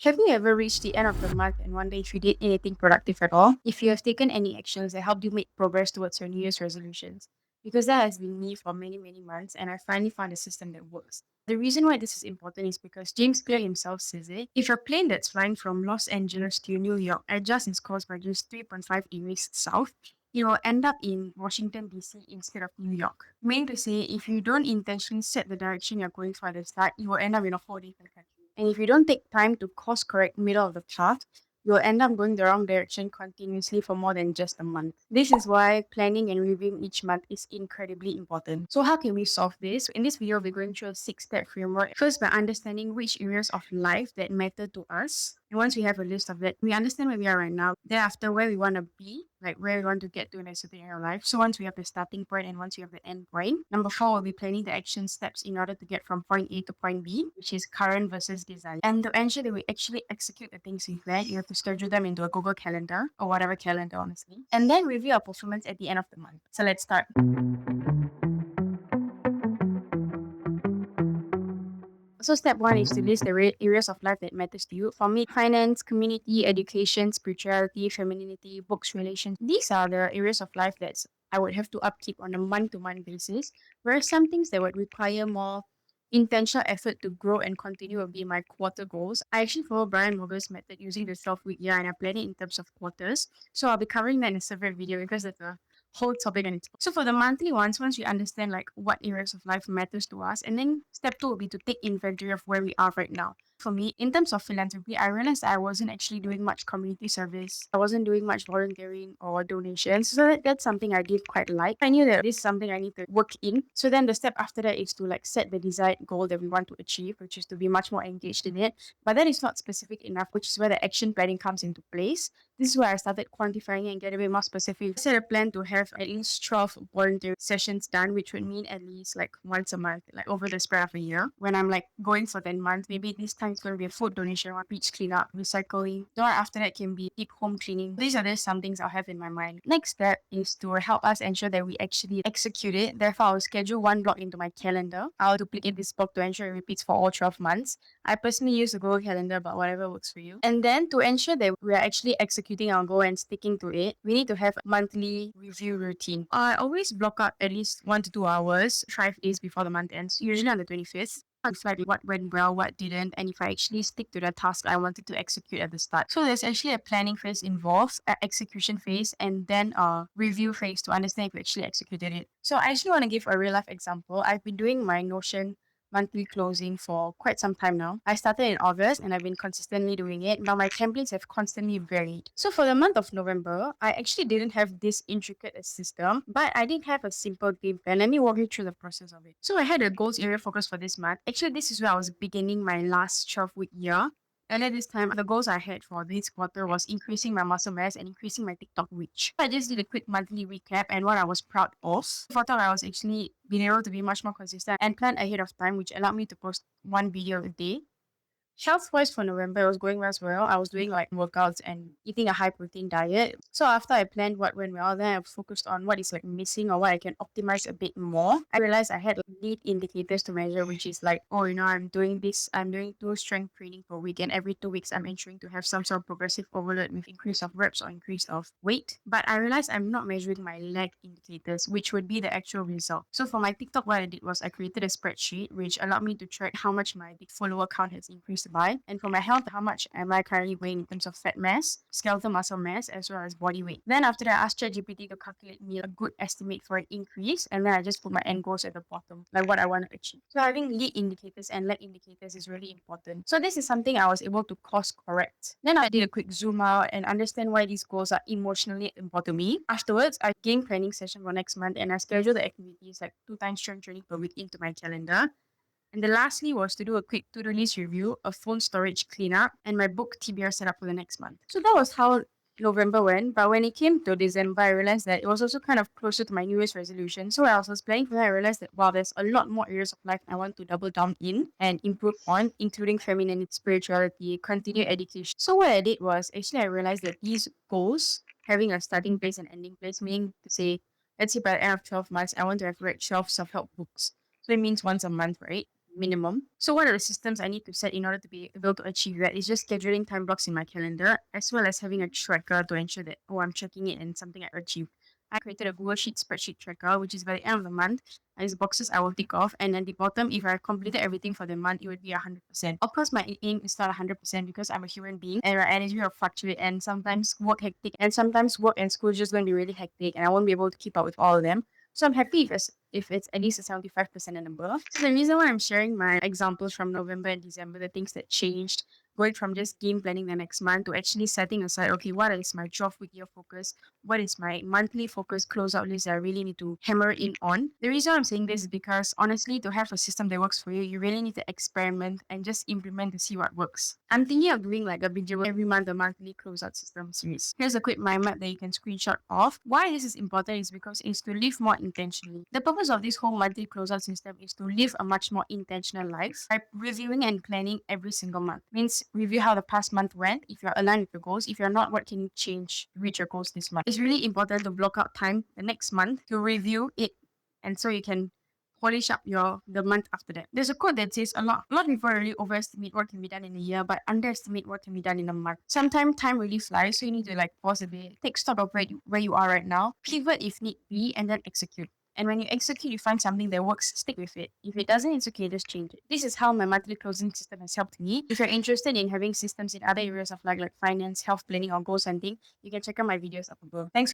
Have you ever reached the end of the month and wonder if you did anything productive at all? If you have taken any actions that helped you make progress towards your New Year's resolutions? Because that has been me for many, many months, and I finally found a system that works. The reason why this is important is because James Clear himself says it. If your plane that's flying from Los Angeles to New York adjusts its course by just 3.5 degrees south, it will end up in Washington, D.C. instead of New York. Meaning to say, if you don't intentionally set the direction you're going for at the start, you will end up in a whole different country. And if you don't take time to course correct middle of the path, you'll end up going the wrong direction continuously for more than just a month. This is why planning and reviewing each month is incredibly important. So how can we solve this? In this video, we're going through a 6-step framework. First, by understanding which areas of life that matter to us. And once we have a list of that, we understand where we are right now. Thereafter, where we want to be, like where we want to get to in a certain area of life. So once we have the starting point and once we have the end point, number 4 will be planning the action steps in order to get from point A to point B, which is current versus design. And to ensure that we actually execute the things we plan, you have to schedule them into a Google Calendar or whatever calendar, honestly. And then review our performance at the end of the month. So let's start. So step one is to list the areas of life that matters to you. For me, finance, community, education, spirituality, femininity, books, relations. These are the areas of life that I would have to upkeep on a month-to-month basis. Whereas some things that would require more intentional effort to grow and continue will be my quarter goals. I actually follow Brian Morgan's method using the 12-week year and I plan it in terms of quarters. So I'll be covering that in a separate video because that's a whole topic on its own. So for the monthly ones, once we understand like what areas of life matters to us, and then step two will be to take inventory of where we are right now. For me, in terms of philanthropy, I realized I wasn't actually doing much community service. I wasn't doing much volunteering or donations. So that's something I did quite like. I knew that this is something I need to work in. So then the step after that is to like set the desired goal that we want to achieve, which is to be much more engaged in it. But that is not specific enough, which is where the action planning comes into place. This is where I started quantifying and get a bit more specific. I set a plan to have at least 12 volunteer sessions done, which would mean at least like once a month, like over the span of a year. When I'm like going for 10 months, maybe this time it's going to be a food donation, or beach cleanup, recycling. Then after that can be deep home cleaning. These are just some things I'll have in my mind. Next step is to help us ensure that we actually execute it. Therefore, I'll schedule one block into my calendar. I'll duplicate this block to ensure it repeats for all 12 months. I personally use a Google Calendar, but whatever works for you. And then to ensure that we are actually executing our goal and sticking to it, we need to have a monthly review routine. I always block out at least 1 to 2 hours, 5 days before the month ends, usually on the 25th. I reflect what went well, what didn't, and if I actually stick to the task I wanted to execute at the start. So there's actually a planning phase involved, an execution phase, and then a review phase to understand if you actually executed it. So I actually want to give a real life example. I've been doing my Notion monthly closing for quite some time now. I started in August and I've been consistently doing it. Now my templates have constantly varied. So for the month of November, I actually didn't have this intricate a system, but I did have a simple game plan. Let me walk you through the process of it. So I had a goals area focus for this month. Actually, this is where I was beginning my last 12-week year. Earlier this time, the goals I had for this quarter was increasing my muscle mass and increasing my TikTok reach. I just did a quick monthly recap and what I was proud of. For that, I was actually being able to be much more consistent and plan ahead of time, which allowed me to post one video a day. Health wise for November, it was going as well. I was doing like workouts and eating a high protein diet. So after I planned what went well, then I focused on what is like missing or what I can optimize a bit more. I realized I had lead indicators to measure, which is like, oh, I'm doing this, I'm doing 2 strength training per week, and every 2 weeks I'm ensuring to have some sort of progressive overload with increase of reps or increase of weight. But I realized I'm not measuring my leg indicators, which would be the actual result. So for my TikTok, what I did was I created a spreadsheet which allowed me to track how much my follower count has increased by. And for my health, how much am I currently weighing in terms of fat mass, skeletal muscle mass, as well as body weight. Then after that, I asked ChatGPT to calculate me a good estimate for an increase. And then I just put my end goals at the bottom, like what I want to achieve. So having lead indicators and lag indicators is really important. So this is something I was able to course correct. Then I did a quick zoom out and understand why these goals are emotionally important to me. Afterwards, I game planning session for next month and I scheduled the activities like 2 times strength training per week into my calendar. And the lastly was to do a quick to-do list review, a phone storage cleanup, and my book TBR setup for the next month. So that was how November went. But when it came to December, I realized that it was also kind of closer to my New Year's resolution. So I was planning for that, I realized that wow, there's a lot more areas of life I want to double down in and improve on, including femininity, spirituality, continued education. So what I did was actually I realized that these goals, having a starting place and ending place, meaning to say, let's say by the end of 12 months, I want to have read 12 self-help books. So it means once a month, right? minimum. So what are the systems I need to set in order to be able to achieve that? It's just scheduling time blocks in my calendar, as well as having a tracker to ensure that, oh, I'm checking it and something I achieved. I created a Google Sheet spreadsheet tracker, which is by the end of the month, these boxes I will tick off, and at the bottom, if I completed everything for the month, it would be 100%. Of course, my aim is not 100% because I'm a human being and my energy will fluctuate, and sometimes work hectic, and sometimes work and school is just going to be really hectic, and I won't be able to keep up with all of them. So I'm happy if it's at least a 75% and above. So the reason why I'm sharing my examples from November and December, the things that changed, going from just game planning the next month to actually setting aside, okay, what is my 12-week year focus? What is my monthly focus closeout list that I really need to hammer in on? The reason I'm saying this is because honestly, to have a system that works for you, you really need to experiment and just implement to see what works. I'm thinking of doing like a bingeable every month, a monthly closeout system series. Here's a quick mind map that you can screenshot off. Why this is important is because it's to live more intentionally. The purpose of this whole monthly closeout system is to live a much more intentional life by reviewing and planning every single month. Means review how the past month went, if you're aligned with your goals. If you're not, what can you change to reach your goals this month? It's really important to block out time the next month to review it, and so you can polish up the month after that. There's a quote that says a lot of people really overestimate what can be done in a year, but underestimate what can be done in a month. Sometimes time really flies, so you need to like pause a bit, take stock of where you are right now, pivot if need be, and then execute. And when you execute, you find something that works, stick with it. If it doesn't, it's okay, just change it. This is how my monthly closing system has helped me. If you're interested in having systems in other areas of life like finance, health planning, or goal setting, you can check out my videos up above. Thanks